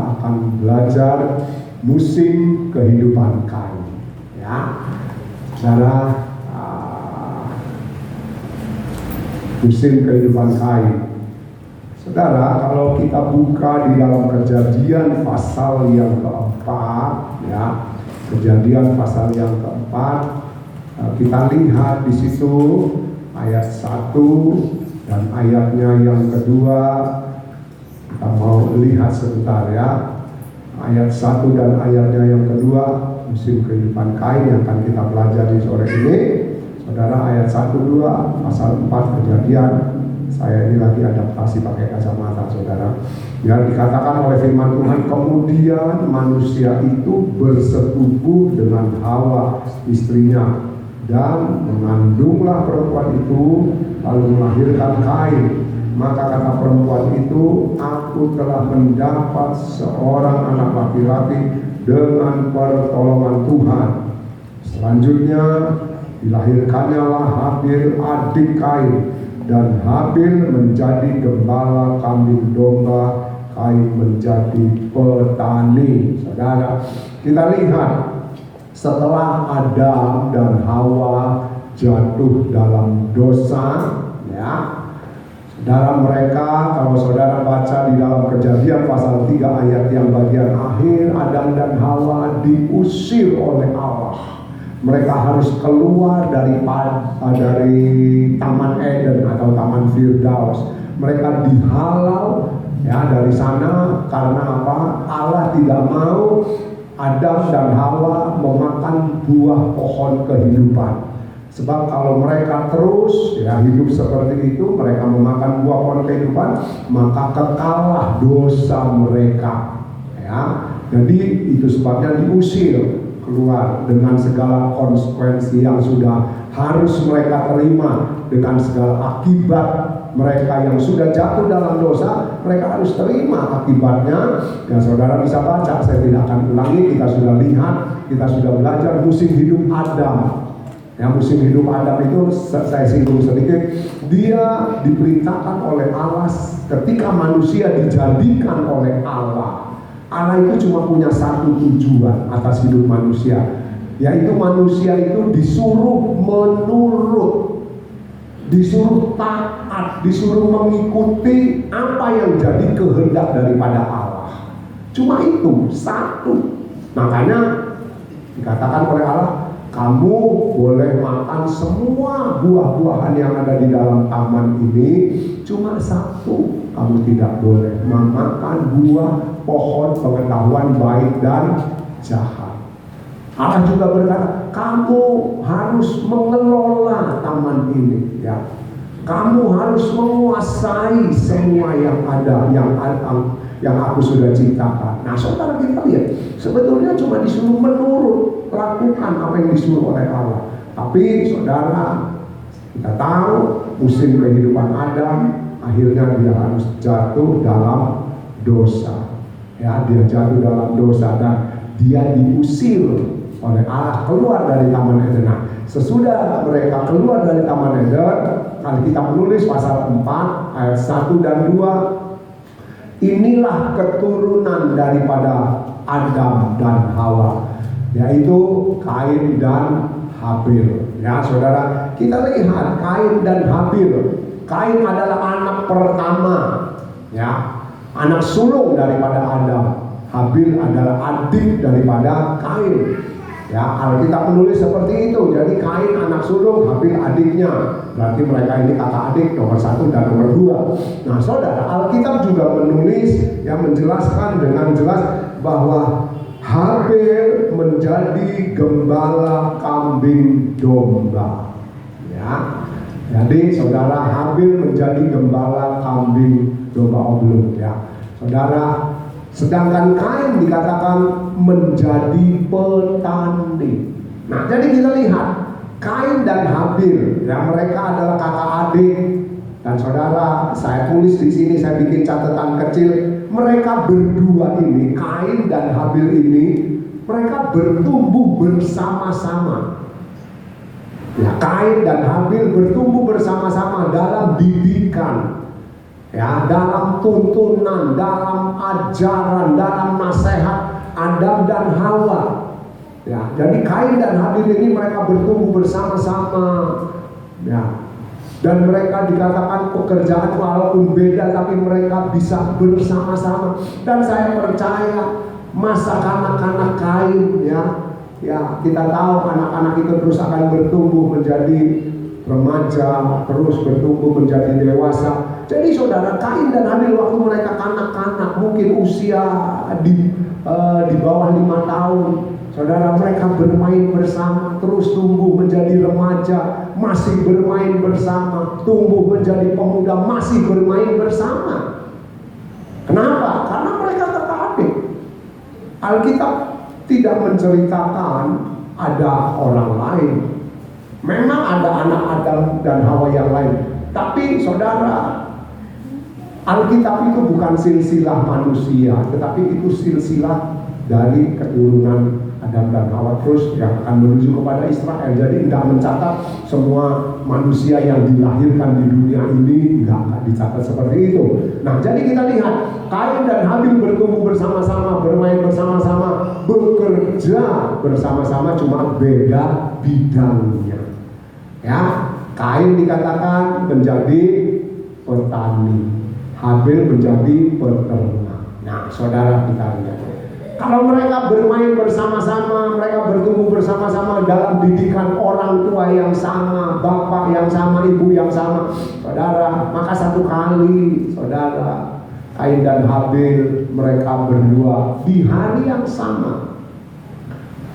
kita akan belajar musim kehidupan Kain. Ya, saudara, musim kehidupan Kain. Saudara, kalau kita buka di dalam Kejadian pasal yang keempat, ya, Kejadian pasal yang keempat, kita lihat di situ ayat 1 dan ayatnya yang kedua. Kita mau lihat sebentar ya, ayat 1 dan ayatnya yang kedua, musim kehidupan Kain yang akan kita pelajari sore ini. Saudara, ayat 1-2 pasal 4 Kejadian. Saya ini lagi adaptasi pakai kacamata, saudara. Ya, dikatakan oleh firman Tuhan, kemudian manusia itu bersetubuh dengan Hawa istrinya, dan mengandunglah perempuan itu, lalu melahirkan Kain. Maka kata perempuan itu, aku telah mendapat seorang anak laki-laki dengan pertolongan Tuhan. Selanjutnya dilahirkannya Habil adik Kain, dan Habil menjadi gembala kambing domba, Kain menjadi petani. Saudara, kita lihat setelah Adam dan Hawa jatuh dalam dosa, ya, saudara, mereka, kalau saudara baca di dalam Kejadian pasal 3 ayat yang bagian akhir, Adam dan Hawa diusir oleh Allah. Mereka harus keluar dari Taman Eden atau Taman Firdaus. Mereka dihalau, ya, dari sana karena apa? Allah tidak mau Adam dan Hawa memakan buah pohon kehidupan. Sebab kalau mereka terus, ya, hidup seperti itu, mereka memakan buah pohon kehidupan, maka kekallah dosa mereka. Ya, jadi itu sebabnya diusir keluar dengan segala konsekuensi yang sudah harus mereka terima, dengan segala akibat mereka yang sudah jatuh dalam dosa, mereka harus terima akibatnya. Dan saudara bisa baca, saya tidak akan ulangi, kita sudah lihat, kita sudah belajar musim hidup Adam. Ya, musim hidup Adam itu saya singgung sedikit. Dia diperintahkan oleh Allah ketika manusia dijadikan oleh Allah. Allah itu cuma punya satu tujuan atas hidup manusia, yaitu manusia itu disuruh menurut, disuruh taat, disuruh mengikuti apa yang jadi kehendak daripada Allah. Cuma itu satu. Makanya dikatakan oleh Allah, kamu boleh makan semua buah-buahan yang ada di dalam taman ini, cuma satu, kamu tidak boleh memakan buah pohon pengetahuan baik dan jahat. Allah juga berkata, kamu harus mengelola taman ini, ya. Kamu harus menguasai semua yang ada, yang aku sudah ciptakan. Nah, saudara, kita lihat, sebetulnya cuma disuruh menurut, lakukan apa yang disuruh oleh Allah. Tapi saudara, kita tahu musim kehidupan Adam, akhirnya dia harus jatuh dalam dosa. Ya, dia jatuh dalam dosa dan dia diusir oleh Allah keluar dari Taman Eden. Nah, sesudah mereka keluar dari Taman Eden, kalau kita menulis pasal 4 ayat 1 dan 2, inilah keturunan daripada Adam dan Hawa, yaitu Kain dan Habil. Ya, saudara, kita lihat Kain dan Habil. Kain adalah anak pertama, ya, anak sulung daripada Adam. Habil adalah adik daripada Kain. Ya, Alkitab menulis seperti itu. Jadi Kain anak sulung, Habil adiknya. Berarti mereka ini kakak adik nomor 1 dan nomor 2. Nah, saudara, Alkitab juga menulis, yang menjelaskan dengan jelas bahwa Habil menjadi gembala kambing domba. Ya, jadi saudara, Habil menjadi gembala kambing domba belum, ya. Saudara, sedangkan Kain dikatakan menjadi petani. Nah, jadi kita lihat Kain dan Habil, ya, mereka adalah kakak adik. Dan saudara, saya tulis di sini, saya bikin catatan kecil. Mereka berdua ini, Kain dan Habil ini, mereka bertumbuh bersama-sama. Ya, Kain dan Habil bertumbuh bersama-sama dalam didikan. Ya, dalam tuntunan, dalam ajaran, dalam nasihat Adam dan Hawa. Ya, jadi Kain dan Habil ini mereka bertumbuh bersama-sama. Ya, dan mereka dikatakan pekerjaan walaupun beda, tapi mereka bisa bersama-sama. Dan saya percaya masa kanak-kanak Kain, ya kita tahu anak-anak itu terus akan bertumbuh menjadi remaja, terus bertumbuh menjadi dewasa. Jadi saudara, Kain dan Habil waktu mereka kanak-kanak, mungkin usia di bawah 5 tahun, saudara, mereka bermain bersama, terus tumbuh menjadi remaja, masih bermain bersama, tumbuh menjadi pemuda, masih bermain bersama. Kenapa? Karena mereka kakak adik. Alkitab tidak menceritakan ada orang lain. Memang ada anak Adam dan Hawa yang lain, tapi saudara, Alkitab itu bukan silsilah manusia, tetapi itu silsilah dari keturunan Adam dan Hawa terus yang akan menuju kepada Israel. Jadi tidak mencatat semua manusia yang dilahirkan di dunia ini, tidak dicatat seperti itu. Nah, jadi kita lihat Kain dan Habil bertumbuh bersama-sama, bermain bersama-sama, bekerja bersama-sama, cuma beda bidangnya. Ya, Kain dikatakan menjadi petani, Habil menjadi peternak. Nah, saudara, kita lihat, kalau mereka bermain bersama-sama, mereka bertumbuh bersama-sama dalam didikan orang tua yang sama, bapak yang sama, ibu yang sama, saudara, maka satu kali, saudara, Kain dan Habil mereka berdua di hari yang sama,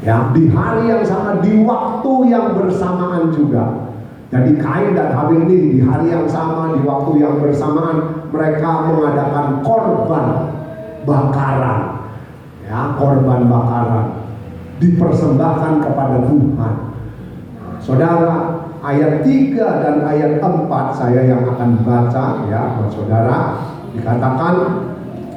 ya, di hari yang sama, di waktu yang bersamaan juga. Jadi Kain dan Habil ini di hari yang sama, di waktu yang bersamaan, mereka mengadakan korban bakaran. Ya, korban bakaran dipersembahkan kepada Tuhan. Nah, saudara, ayat 3 dan ayat 4 saya yang akan baca, ya, buat saudara. Dikatakan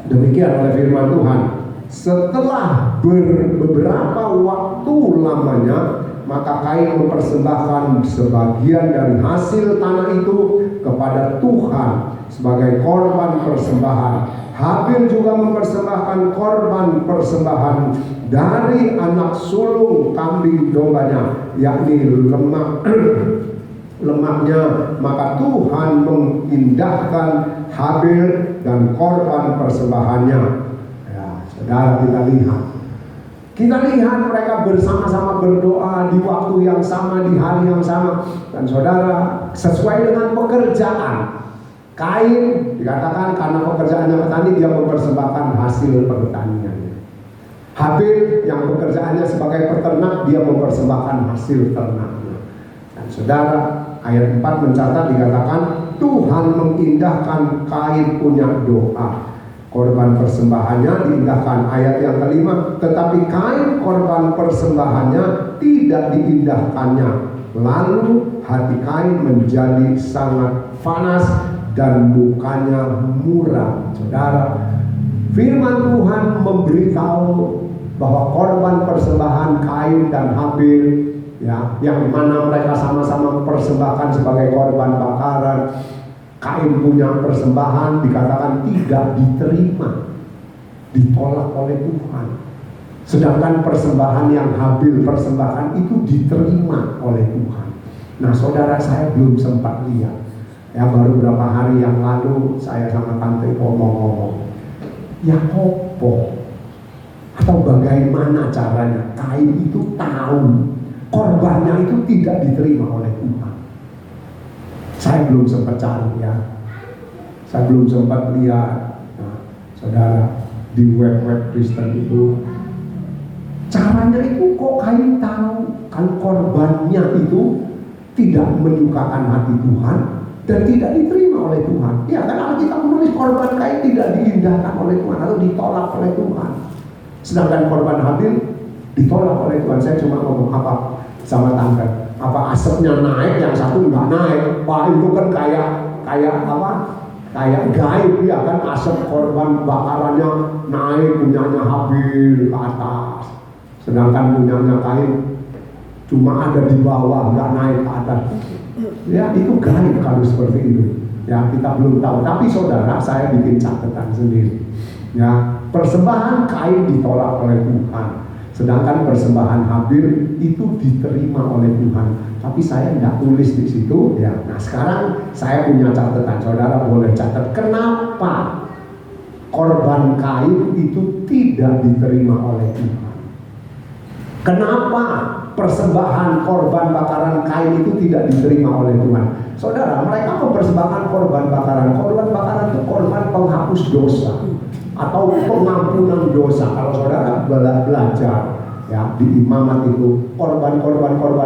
demikian oleh firman Tuhan. Setelah beberapa waktu lamanya, maka Kain mempersembahkan sebagian dari hasil tanah itu kepada Tuhan sebagai korban persembahan. Habil juga mempersembahkan korban persembahan dari anak sulung kambing dombanya, yakni lemaknya. Maka Tuhan mengindahkan Habil dan korban persembahannya. Ya, saudara, kita lihat mereka bersama-sama berdoa di waktu yang sama, di hari yang sama. Dan saudara, sesuai dengan pekerjaan, Kain dikatakan karena pekerjaannya petani, dia mempersembahkan hasil pertaniannya. Habil yang pekerjaannya sebagai peternak, dia mempersembahkan hasil ternaknya. Dan saudara, ayat 4 mencatat, dikatakan Tuhan mengindahkan Kain punya doa. Korban persembahannya diindahkan. Ayat yang kelima, tetapi Kain korban persembahannya tidak diindahkannya. Lalu hati Kain menjadi sangat panas dan mukanya muram. Saudara, firman Tuhan memberitahu bahwa korban persembahan Kain dan Habil, ya, yang mana mereka sama-sama mempersembahkan sebagai korban bakaran, Kain punya persembahan dikatakan tidak diterima, ditolak oleh Tuhan. Sedangkan persembahan yang Habil persembahkan itu diterima oleh Tuhan. Nah, saudara, saya belum sempat lihat. Ya, baru beberapa hari yang lalu saya sama Tante ngomong-ngomong, ya kopo atau bagaimana caranya Kain itu tahu korbannya itu tidak diterima oleh Tuhan. Saya belum sempat cari, ya. Saya belum sempat lihat. Nah, saudara, di web Kristen itu caranya itu kok Kain tahu kan korbannya itu tidak menyukakan hati Tuhan dan tidak diterima oleh Tuhan. Ya, karena kita menulis korban Kain tidak diindahkan oleh Tuhan atau ditolak oleh Tuhan. Sedangkan korban Habil ditolak oleh Tuhan. Saya cuma ngomong apa sama tante, apa asapnya naik, yang satu nggak naik. Wah, itu kan kayak apa? Kayak gaib, ya kan, asap korban bakarannya naik, punyanya Habil ke atas. Sedangkan punyanya Kain cuma ada di bawah, nggak naik ke atas. Ya, itu gaib kalau seperti itu. Ya, kita belum tahu. Tapi saudara, saya bikin catatan sendiri. Ya, persembahan Kain ditolak oleh Tuhan, sedangkan persembahan Habil itu diterima oleh Tuhan. Tapi saya tidak tulis di situ. Ya, nah sekarang saya punya catatan. Saudara boleh catat kenapa korban Kain itu tidak diterima oleh Tuhan. Kenapa persembahan korban bakaran Kain itu tidak diterima oleh Tuhan? Saudara, mereka mempersembahkan korban bakaran. Korban bakaran itu korban penghapus dosa atau pengampunan dosa. Kalau saudara belajar ya di imamat itu korban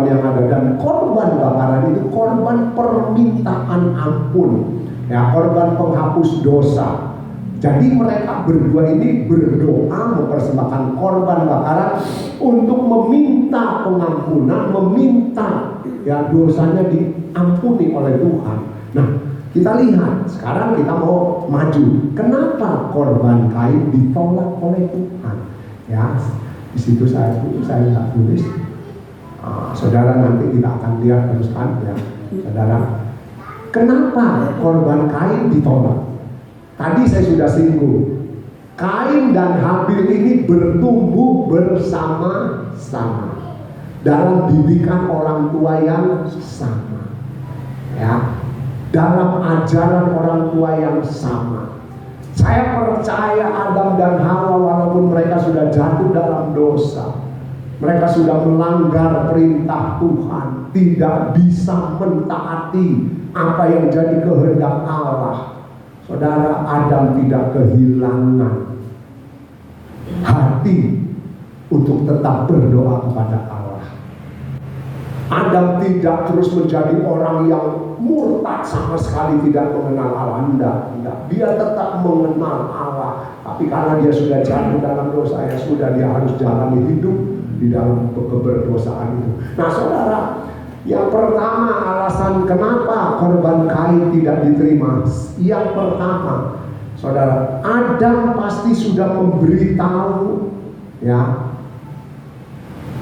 yang ada, dan korban bakaran itu korban permintaan ampun, ya, korban penghapus dosa. Jadi mereka berdua ini berdoa mempersembahkan korban bakaran untuk meminta pengampunan, meminta ya dosanya diampuni oleh Tuhan. Nah, kita lihat sekarang, kita mau maju. Kenapa korban Kain ditolak oleh Tuhan? Ya, di situ saya nggak tulis. Saudara nanti kita akan lihat teruskan ya, saudara. Kenapa korban Kain ditolak? Tadi saya sudah singgung, Kain dan Habil ini bertumbuh bersama-sama dalam didikan orang tua yang sama, ya, dalam ajaran orang tua yang sama. Saya percaya Adam dan Hawa, walaupun mereka sudah jatuh dalam dosa, mereka sudah melanggar perintah Tuhan, tidak bisa mentaati apa yang jadi kehendak Allah. Saudara, Adam tidak kehilangan hati untuk tetap berdoa kepada Allah. Adam tidak terus menjadi orang yang murtad sama sekali, tidak mengenal Allah. Tidak. Dia tetap mengenal Allah. Tapi karena dia sudah jatuh dalam dosa, ya sudah, dia harus jalani hidup di dalam keberdosaan itu. Nah saudara, yang pertama alasan kenapa korban Kain tidak diterima. Yang pertama, saudara, Adam pasti sudah memberitahu ya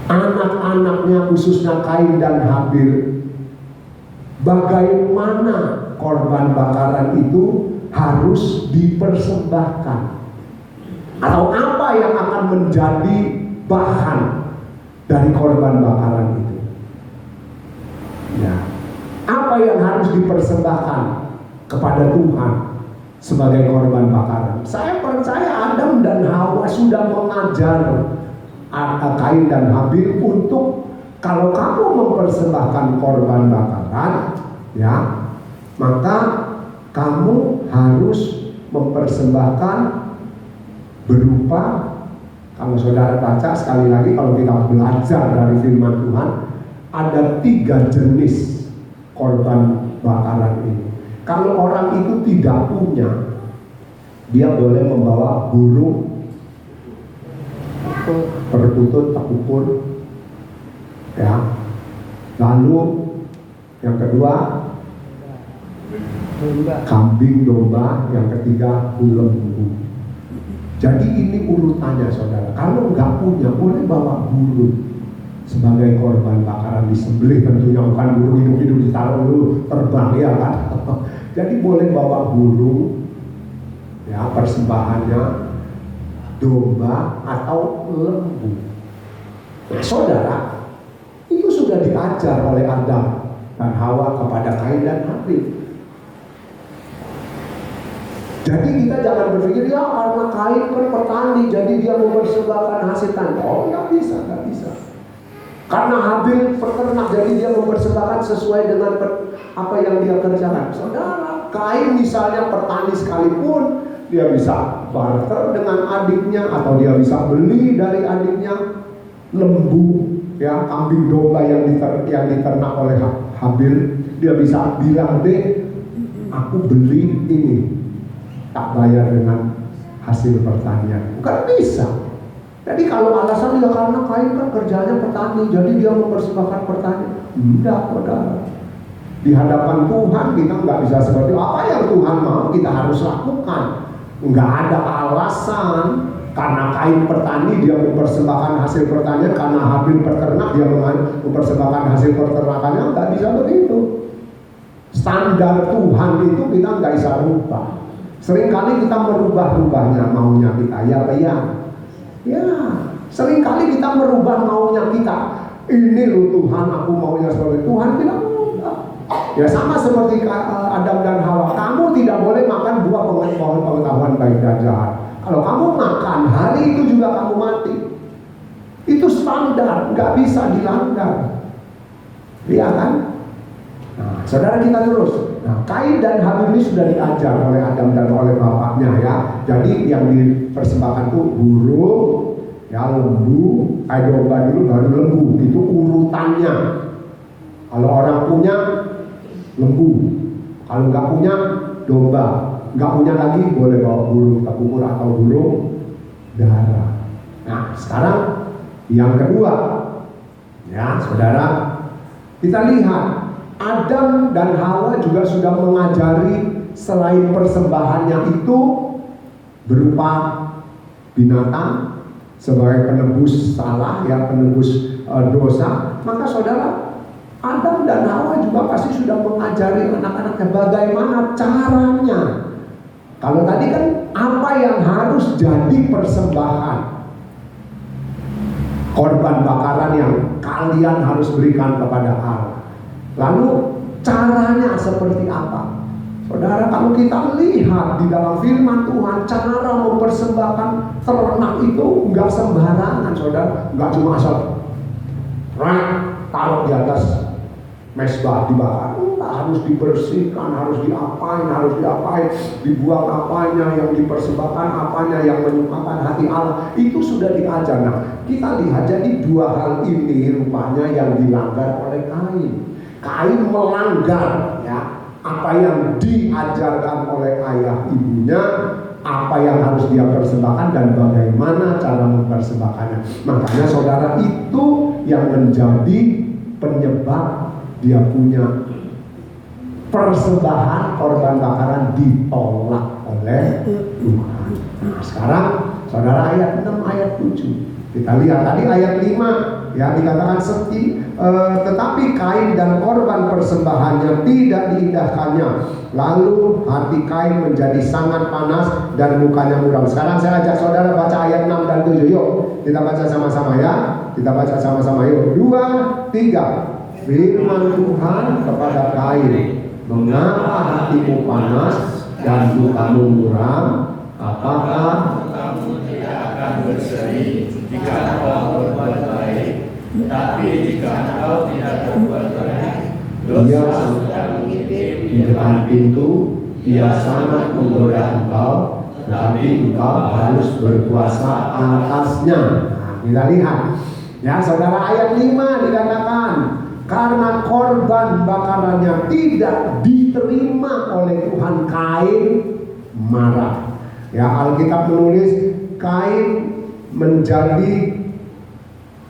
anak-anaknya, khususnya Kain dan Habil, bagaimana korban bakaran itu harus dipersembahkan, atau apa yang akan menjadi bahan dari korban bakaran itu. Ya, apa yang harus dipersembahkan kepada Tuhan sebagai korban bakaran? Saya percaya Adam dan Hawa sudah mengajar Kain dan Habil untuk, kalau kamu mempersembahkan korban bakaran, ya, maka kamu harus mempersembahkan berupa, kalau saudara baca sekali lagi, kalau kita belajar dari firman Tuhan, ada 3 jenis korban bakaran ini. Kalau orang itu tidak punya, dia boleh membawa burung berputut tak ukur, ya. Lalu yang kedua kambing domba, yang ketiga lembu. Jadi ini urutannya saudara. Kalau nggak punya, boleh bawa burung sebagai korban bakaran, disembelih tentunya, bukan burung hidup-hidup ditaruh dulu terbang, ya kan. Jadi boleh bawa burung, ya, persembahannya domba atau lembu. Nah, saudara, itu sudah diajar oleh Adam dan Hawa kepada Kain dan Habil. Jadi kita jangan berpikir, ya karena Kain kan petani, jadi dia mempersembahkan hasil tani. Oh, nggak bisa. Karena Habil peternak, jadi dia mempersembahkan sesuai dengan apa yang dia kerjakan. Saudara, Kain misalnya petani sekalipun, dia bisa barter dengan adiknya, atau dia bisa beli dari adiknya lembu, ya, kambing domba yang diternak oleh Habil. Dia bisa bilang, deh, aku beli ini, tak bayar dengan hasil pertanian. Bukan bisa. Jadi kalau alasan ya karena Kain kan kerjanya petani, jadi dia mempersembahkan pertanian. Tidak, saudara. Di hadapan Tuhan kita nggak bisa seperti apa yang Tuhan mau kita harus lakukan. Nggak ada alasan karena Kain petani dia mempersembahkan hasil pertanian, karena Habil peternak dia mempersembahkan hasil peternakannya. Nggak bisa begitu. Standar Tuhan itu kita nggak bisa rubah. Seringkali kita merubah-rubahnya maunya kita, ya Pak ya. Ya, seringkali kita merubah maunya kita. Ini loh Tuhan, aku maunya seperti Tuhan bilang enggak. Ya sama seperti Adam dan Hawa, kamu tidak boleh makan buah pengetahuan baik dan jahat. Kalau kamu makan, hari itu juga kamu mati. Itu standar, nggak bisa dilanggar. Iya kan? Nah, saudara kita terus. Nah, Kain dan Habil ini sudah diajar oleh Adam dan oleh bapaknya ya. Jadi yang dipersembahkan itu burung, ya lembu, domba dulu baru lembu. Itu urutannya. Kalau orang punya lembu, kalau nggak punya domba, nggak punya lagi boleh bawa burung tekukul atau burung dara. Nah, sekarang yang kedua, ya saudara, kita lihat Adam dan Hawa juga sudah mengajari selain persembahannya itu berupa binatang sebagai penebus salah, ya penebus dosa. Maka saudara, Adam dan Hawa juga pasti sudah mengajari anak-anaknya bagaimana caranya. Kalau tadi kan apa yang harus jadi persembahan, korban bakaran yang kalian harus berikan kepada Allah. Lalu caranya seperti apa? Saudara, kalau kita lihat di dalam firman Tuhan, cara mempersembahkan ternak itu nggak sembarangan, saudara. Nggak cuma asal taruh di atas mesbah dibakar. Harus dibersihkan, harus diapain, dibuang apanya, yang dipersembahkan apanya, yang menyukakan hati Allah. Itu sudah diajar. Nah, kita lihat jadi dua hal ini rupanya yang dilanggar oleh Kain. Kain melanggar ya apa yang diajarkan oleh ayah ibunya, apa yang harus dia persembahkan dan bagaimana cara mempersembahkannya. Makanya saudara, itu yang menjadi penyebab dia punya persembahan korban bakaran ditolak oleh Tuhan. Nah, sekarang saudara, ayat 6 ayat 7 kita lihat tadi ayat 5 ya, dikatakan tetapi Kain dan korban persembahannya tidak diindahkannya. Lalu hati Kain menjadi sangat panas dan mukanya muram. Sekarang saya ajak saudara baca ayat 6 dan 7. Yuk kita baca sama-sama ya. Kita baca sama-sama yuk. 2, 3. Firman Tuhan kepada Kain, mengapa hatimu panas dan mukamu muram? Apakah kamu tidak akan berseri jika engkau berbuat baik? Tapi jika engkau tidak berbuat baik, dosa sudah mengintip di depan pintu, ia sangat menggoda engkau, tetapi engkau harus berpuasa atasnya. Nah, kita lihat ya saudara, ayat 5 dikatakan karena korban bakarannya tidak diterima oleh Tuhan, Kain marah. Ya, Alkitab menulis Kain menjadi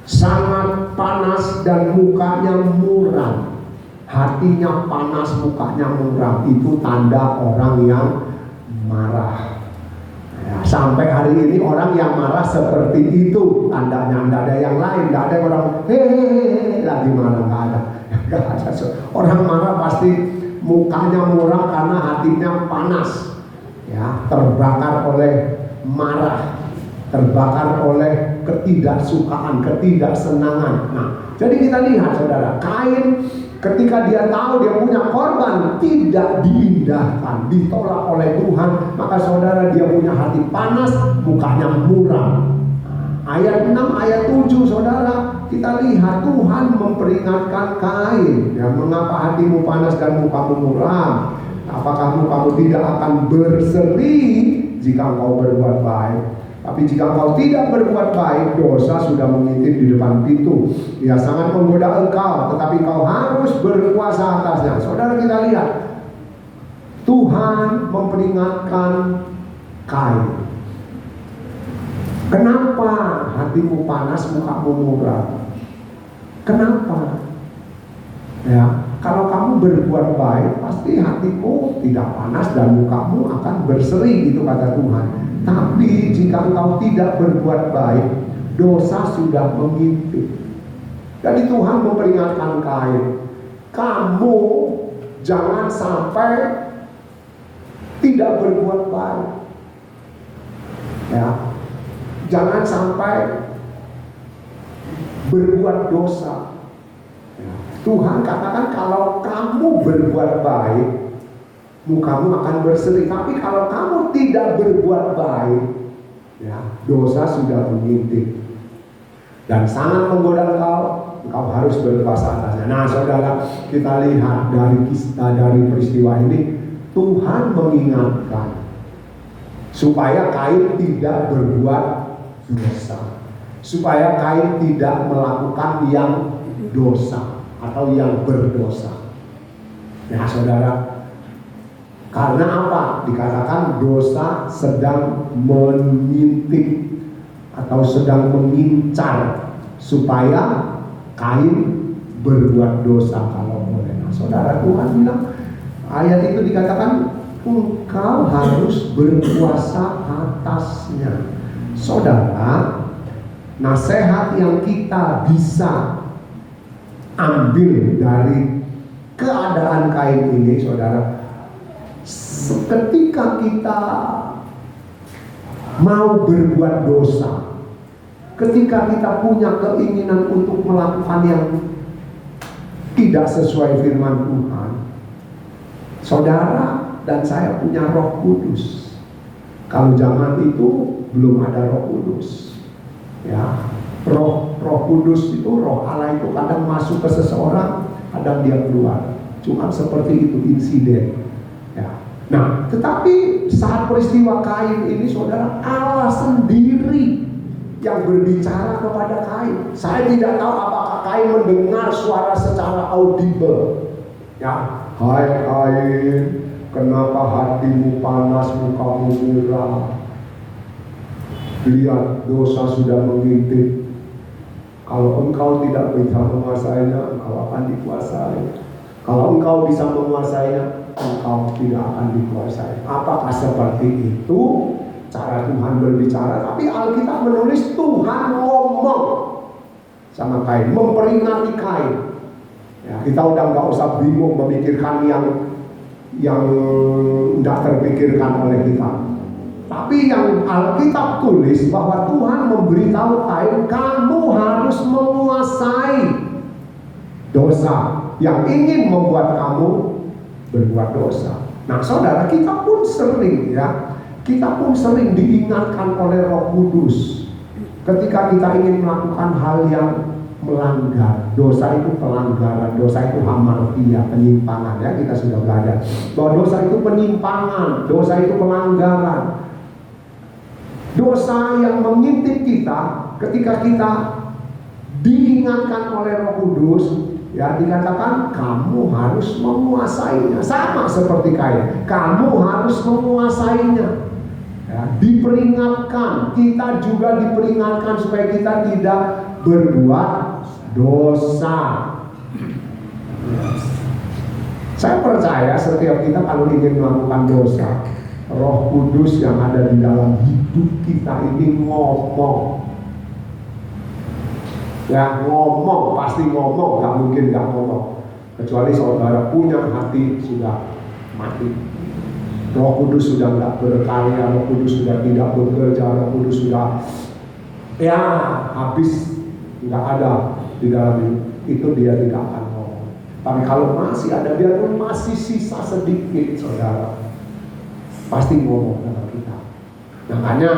sangat panas dan mukanya muram. Hatinya panas, mukanya muram. Itu tanda orang yang marah. Ya, sampai hari ini orang yang marah seperti itu tandanya. Tidak ada yang lain. Tidak ada orang hehehe lagi marah. Tidak ada. Tidak ada. Orang marah pasti mukanya muram karena hatinya panas. Ya, terbakar oleh marah, terbakar oleh ketidaksukaan, ketidaksenangan. Nah, jadi kita lihat saudara, Kain ketika dia tahu dia punya korban tidak diindahkan, ditolak oleh Tuhan, maka saudara dia punya hati panas, mukanya muram. Ayat 6, ayat 7 saudara, kita lihat Tuhan memperingatkan Kain, ya, mengapa hatimu panas dan mukamu muram? Apakah kamu tidak akan berseri jika engkau berbuat baik? Tapi jika engkau tidak berbuat baik, dosa sudah mengintip di depan pintu. Ia sangat menggoda engkau, tetapi engkau harus berkuasa atasnya. Saudara, kita lihat Tuhan memperingatkan Kain. Kenapa hatimu panas, mukamu muram? Kenapa? Ya, kalau kamu berbuat baik, pasti hatimu tidak panas dan mukamu akan berseri, itu kata Tuhan. Tapi jika engkau tidak berbuat baik, dosa sudah mengintip. Jadi Tuhan memperingatkan Kain, kamu Jangan sampai tidak berbuat baik. Ya. Jangan sampai berbuat dosa. Ya. Tuhan katakan kalau kamu berbuat baik, mukamu akan berseri. Tapi kalau kamu tidak berbuat baik, ya, dosa sudah mengintip dan sangat menggoda engkau harus berkuasa atasnya. Nah, saudara, kita lihat dari peristiwa ini, Tuhan mengingatkan supaya Kain tidak berbuat dosa, supaya Kain tidak melakukan yang dosa atau yang berdosa. Ya, saudara, karena apa? Dikatakan dosa sedang mengintip atau sedang mengincar supaya Kain berbuat dosa kalau boleh. Nah, saudara, Tuhan bilang, ayat itu dikatakan engkau harus berkuasa atasnya. Saudara, nasihat yang kita bisa ambil dari keadaan Kain ini, saudara, ketika kita mau berbuat dosa, ketika kita punya keinginan untuk melakukan yang tidak sesuai firman Tuhan, saudara dan saya punya Roh Kudus. Kalau zaman itu belum ada Roh Kudus, ya, Roh Kudus itu, Roh Allah itu kadang masuk ke seseorang, kadang dia keluar. Cuma seperti itu insiden. Ya. Nah, tetapi saat peristiwa Kain ini, saudara, Allah sendiri yang berbicara kepada Kain. Saya tidak tahu apakah Kain mendengar suara secara audible. Ya, hai Kain, kenapa hatimu panas, mukamu muram? Lihat, dosa sudah mengintip. Kalau engkau tidak bisa menguasainya, engkau akan dikuasai. Kalau engkau bisa menguasainya, engkau tidak akan dikuasai. Apakah seperti itu cara Tuhan berbicara? Tapi Alkitab menulis Tuhan ngomong sama Kain, memperingati Kain. Ya, kita udah nggak usah bingung memikirkan yang tidak terpikirkan oleh kita. Tapi yang Alkitab tulis bahwa Tuhan memberitahu Kain, kamu harus menguasai dosa yang ingin membuat kamu berbuat dosa. Nah, saudara, kita pun sering diingatkan oleh Roh Kudus ketika kita ingin melakukan hal yang melanggar. Dosa itu pelanggaran, dosa itu hamartia, penyimpangan, ya, kita sudah belajar bahwa dosa itu penyimpangan, dosa itu pelanggaran. Dosa yang mengintip kita ketika kita diingatkan oleh Roh Kudus, ya, dikatakan kamu harus menguasainya. Sama seperti Kain, kamu harus menguasainya. Ya, diperingatkan, kita juga diperingatkan supaya kita tidak berbuat dosa. Saya percaya setiap kita kalau ingin melakukan dosa, Roh Kudus yang ada di dalam hidup kita ini ngomong. Ya, ngomong, pasti ngomong, gak mungkin gak ngomong. Kecuali saudara punya hati sudah mati, Roh Kudus sudah gak berkarya, Roh Kudus sudah tidak bekerja, Roh Kudus sudah ya habis, gak ada di dalam itu, dia tidak akan ngomong. Tapi kalau masih ada, biarpun masih sisa sedikit, saudara, pasti ngomong dalam kita. Makanya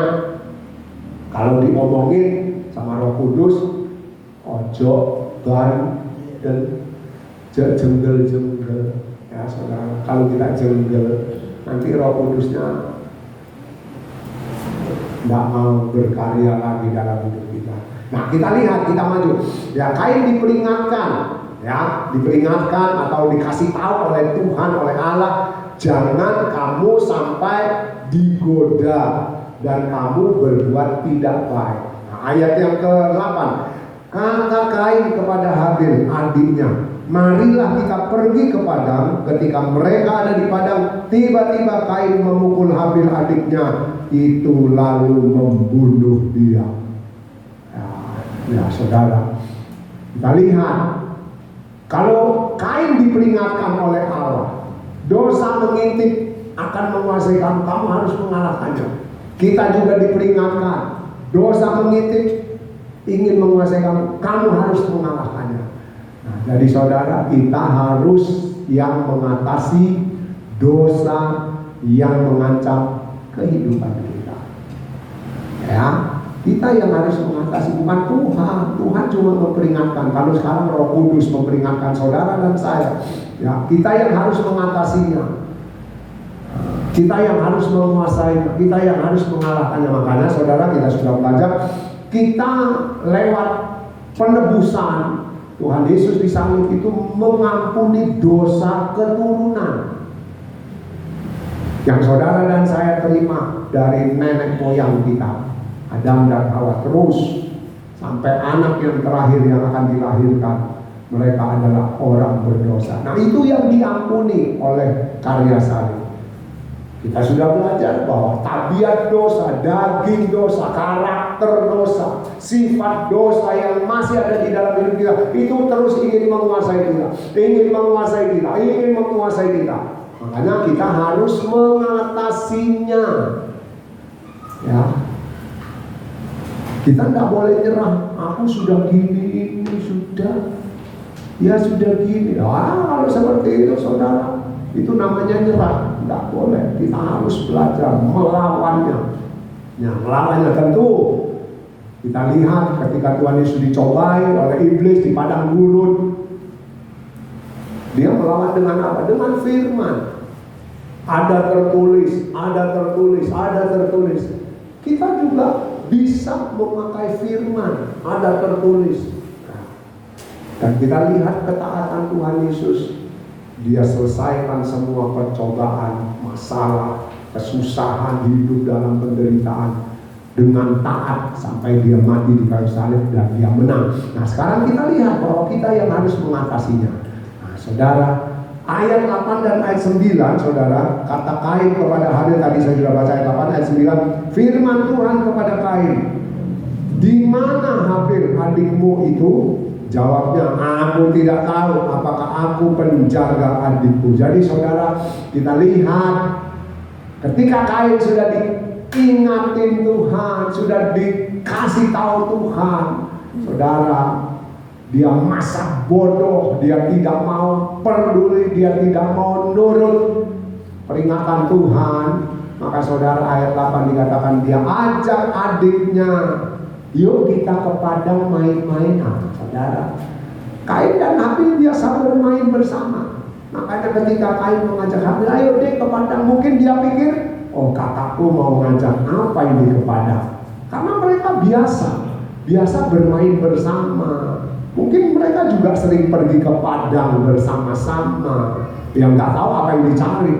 kalau diomongin sama Roh Kudus, ojo ban dan jenggel, ya saudara. Kalau kita jenggel, nanti Roh Kudusnya nggak mau berkarya lagi dalam hidup kita. Nah, kita lihat, kita maju. Ya, Kain diperingatkan, ya, diperingatkan atau dikasih tahu oleh Tuhan, oleh Allah, jangan kamu sampai digoda dan kamu berbuat tidak baik. Nah, ayat yang ke-8, kata Kain kepada Habil adiknya, marilah kita pergi ke padang. Ketika mereka ada di padang, tiba-tiba Kain memukul Habil adiknya, itu lalu membunuh dia. Ya, saudara, kita lihat Kalau Kain diperingatkan oleh Allah, dosa mengintip akan menguasai kamu, kamu harus mengalahkannya. Kita juga diperingatkan, dosa mengintip ingin menguasai kamu, kamu harus mengalahkannya. Nah, jadi saudara, kita harus yang mengatasi dosa yang mengancam kehidupan kita. Ya, kita yang harus mengatasi, bukan Tuhan. Tuhan cuma memperingatkan. Kalau sekarang Roh Kudus memperingatkan saudara dan saya, ya, kita yang harus mengatasinya. Kita yang harus menguasai, kita yang harus mengalahkannya. Makanya saudara, kita sudah belajar, kita lewat penebusan Tuhan Yesus di salib itu mengampuni dosa keturunan yang saudara dan saya terima dari nenek moyang kita, Adam dan Hawa, terus sampai anak yang terakhir yang akan dilahirkan, mereka adalah orang berdosa. Nah, itu yang diampuni oleh karya salib. Kita sudah belajar bahwa tabiat dosa, daging dosa, karakter dosa, sifat dosa yang masih ada di dalam hidup kita itu terus ingin menguasai kita, ingin menguasai kita, ingin menguasai kita. Makanya kita harus mengatasinya. Ya, kita tidak boleh nyerah. Aku sudah gini, ini sudah, ya sudah gini. Kalau seperti itu, saudara, itu namanya nyerah. Tidak boleh. Kita harus belajar melawannya. Ya, melawannya tentu kita lihat ketika Tuhan Yesus dicobai oleh iblis di padang gurun, dia melawan dengan apa? Dengan firman. Ada tertulis, ada tertulis, ada tertulis. Kita juga bisa memakai firman, ada tertulis. Dan kita lihat ketaatan Tuhan Yesus. Dia selesaikan semua percobaan, masalah, kesusahan hidup dalam penderitaan dengan taat sampai dia mati di kayu salib dan dia menang. Nah, sekarang kita lihat bahwa kita yang harus mengatasinya. Nah, saudara, ayat 8 dan ayat 9, saudara, kata Kain kepada Habil, tadi saya sudah baca ayat 8, ayat 9, firman Tuhan kepada Kain, di mana Habil adikmu itu? Jawabnya, aku tidak tahu apakah aku penjaga adikku. Jadi saudara, kita lihat ketika Kain sudah diingatin Tuhan, sudah dikasih tahu Tuhan, saudara, dia masa bodoh, dia tidak mau peduli, dia tidak mau nurut peringatan Tuhan. Maka saudara, ayat 8 dikatakan dia ajak adiknya, yuk kita ke padang main-mainan. Saudara, Kain dan Habil biasa bermain bersama. Makanya ketika Kain mengajak Habil, ayo deh ke padang, mungkin dia pikir, oh kakakku mau ngajak apa ini ke padang? Karena mereka biasa bermain bersama. Mungkin mereka juga sering pergi ke padang bersama-sama. Yang nggak tahu apa yang dicari.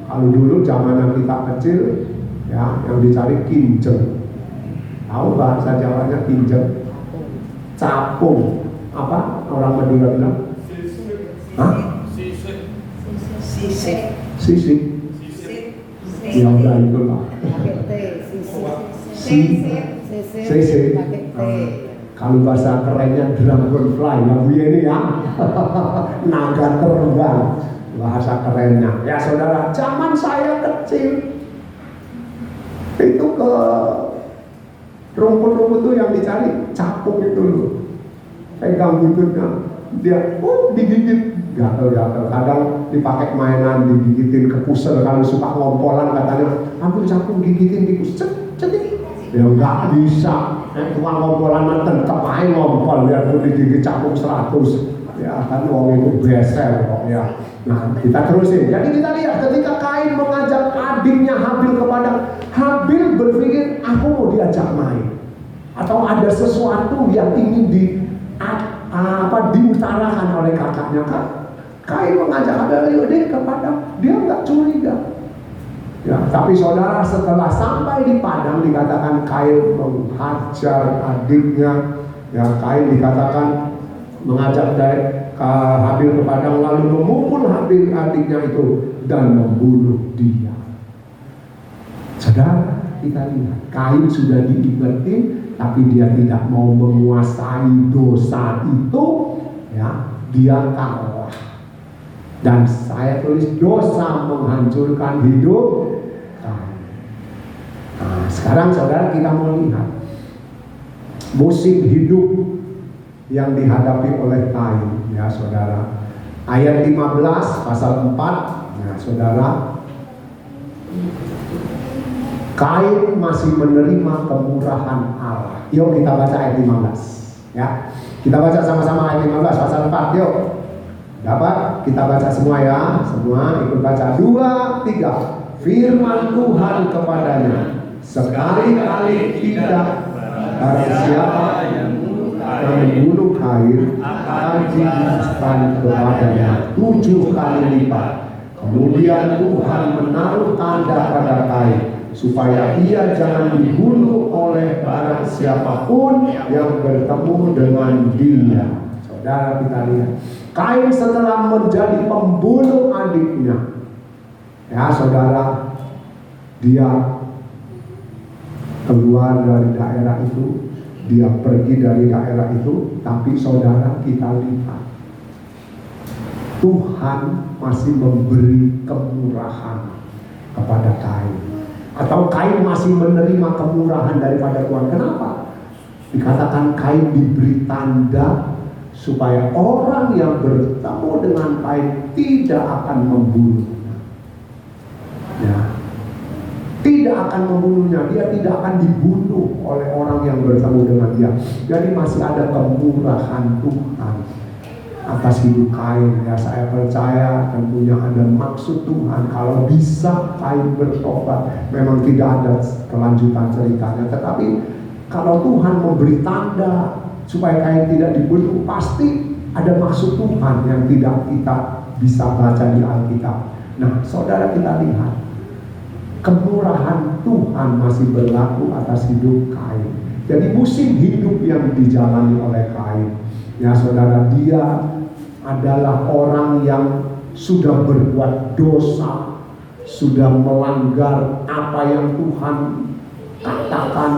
Kalau dulu zaman kita kecil, ya yang dicari kinjeng. Tahu bahasa Jawanya kinjeng? Capung. Apa orang Madura bilang? Hah? Sisik. Ya udah itu lah. Sisik. Kalau bahasa kerennya dragonfly, ya Bu ini ya. Naga terbang. Bahasa kerennya. Ya saudara, zaman saya kecil itu ke rumput-rumput itu yang dicari capung itu loh. Pegang bututnya, dia digigit, gatel-gatel. Kadang dipakai mainan, digigitin ke pusel. Kalau suka ngompolan katanya, ambil capung gigitin di pusel, cetik. Dia nggak bisa. Tukang ngompolan tetap aja ngompol, biar pun digigit capung 100. Ya kan wong itu beser kok ya. Nah kita terusin. Jadi kita lihat ketika Kain mengajak adiknya Habil ke padang, Habil berpikir aku mau diajak main, atau ada sesuatu yang ingin diutarakan oleh kakaknya kan. Kain mengajak Habil, ayo deh ke padang. Dia nggak curiga. Ya, tapi saudara, setelah sampai di padang dikatakan Kain menghajar adiknya. Ya, Kain dikatakan mengajak Habil ke padang, lalu memukul Habil adiknya itu dan membunuh dia. Saudara, kita lihat Kain sudah diingetin, tapi dia tidak mau menguasai dosa itu. Ya, dia kalah. Dan saya tulis dosa menghancurkan hidup Kain. Nah, sekarang saudara kita mau lihat musim hidup yang dihadapi oleh Kain, ya saudara. Ayat 15 pasal 4, nah saudara, Kain masih menerima kemurahan Allah. Yuk kita baca ayat 15, ya. Kita baca sama-sama ayat 15 pasal 4, yuk. Dapat? Kita baca semua ya, semua ikut baca. 2, 3. Firman Tuhan kepadanya, sekali-kali tidak barang siapa yang membunuh Kain akan dibinasakan kepadanya 7 kali lipat. Kemudian Tuhan menaruh tanda pada Kain supaya ia jangan dibunuh oleh barang siapapun yang bertemu dengan dia. Saudara, kita lihat Kain setelah menjadi pembunuh adiknya, ya saudara, dia keluar dari daerah itu, dia pergi dari daerah itu. Tapi saudara, kita lihat Tuhan masih memberi kemurahan kepada Kain, atau Kain masih menerima kemurahan daripada Tuhan. Kenapa? Dikatakan Kain diberi tanda supaya orang yang bertemu dengan Kain tidak akan membunuhnya, ya, tidak akan membunuhnya. Dia tidak akan dibunuh oleh orang yang bertemu dengan dia. Jadi masih ada kemurahan Tuhan atas hidup Kain. Ya, saya percaya tentunya ada maksud Tuhan. Kalau bisa Kain bertobat, memang tidak ada kelanjutan ceritanya. Tetapi kalau Tuhan memberi tanda supaya Kain tidak dibunuh, pasti ada maksud Tuhan yang tidak kita bisa baca di Alkitab. Nah, saudara, kita lihat kemurahan Tuhan masih berlaku atas hidup Kain. Jadi musim hidup yang dijalani oleh Kain, ya saudara, dia adalah orang yang sudah berbuat dosa, sudah melanggar apa yang Tuhan katakan.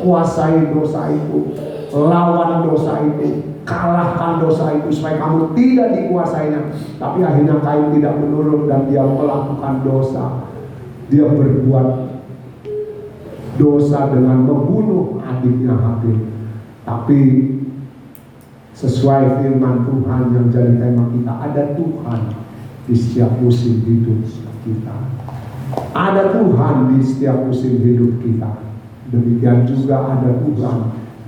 Kuasai dosa itu, lawan dosa itu, kalahkan dosa itu supaya kamu tidak dikuasainya. Tapi akhirnya Kain tidak menurut dan dia melakukan dosa. Dia berbuat dosa dengan membunuh adiknya Habil. Tapi sesuai firman Tuhan yang jadi tema kita, ada Tuhan di setiap musim hidup kita. Ada Tuhan di setiap musim hidup kita. Demikian juga ada Tuhan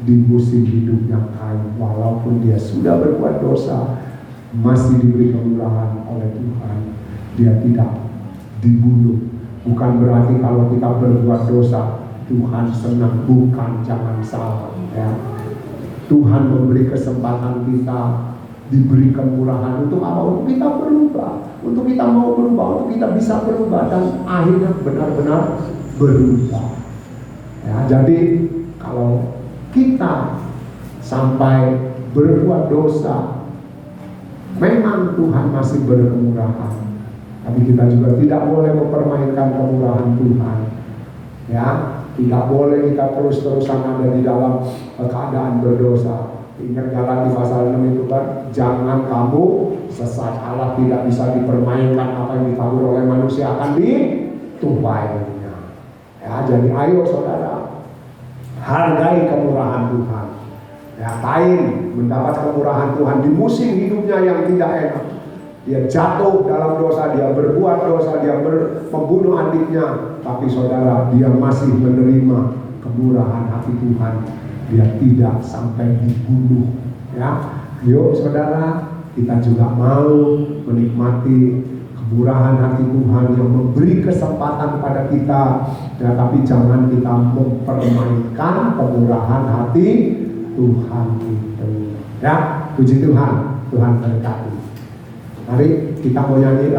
di musim hidupnya Kain. Walaupun dia sudah berbuat dosa, masih diberi kemurahan oleh Tuhan. Dia tidak dibunuh. Bukan berarti kalau kita berbuat dosa Tuhan senang, bukan, jangan salah, ya. Tuhan memberi kesempatan kita, diberi kemurahan untuk apa? Untuk kita berubah, untuk kita mau berubah, untuk kita bisa berubah dan akhirnya benar-benar berubah. Ya, jadi kalau kita sampai berbuat dosa, memang Tuhan masih berkemurahan. Tapi kita juga tidak boleh mempermainkan kemurahan Tuhan. Ya, tidak boleh kita terus-terusan ada di dalam keadaan berdosa. Ingat Galati pasal 6 itu kan, jangan kamu sesat. Allah tidak bisa dipermainkan. Apa yang ditabur oleh manusia akan ditumpahkannya. Ya, jadi ayo saudara, hargai kemurahan Tuhan. Ya, Kain mendapat kemurahan Tuhan di musim hidupnya yang tidak enak. Dia jatuh dalam dosa, dia berbuat dosa, dia membunuh adiknya. Tapi saudara, dia masih menerima kemurahan hati Tuhan. Dia tidak sampai dibunuh. Ya, yuk saudara, kita juga mau menikmati kemurahan hati Tuhan yang memberi kesempatan pada kita. Ya, tapi jangan kita mempermainkan kemurahan hati Tuhan itu. Ya, puji Tuhan, Tuhan berkati. Mari kita mau nyanyi.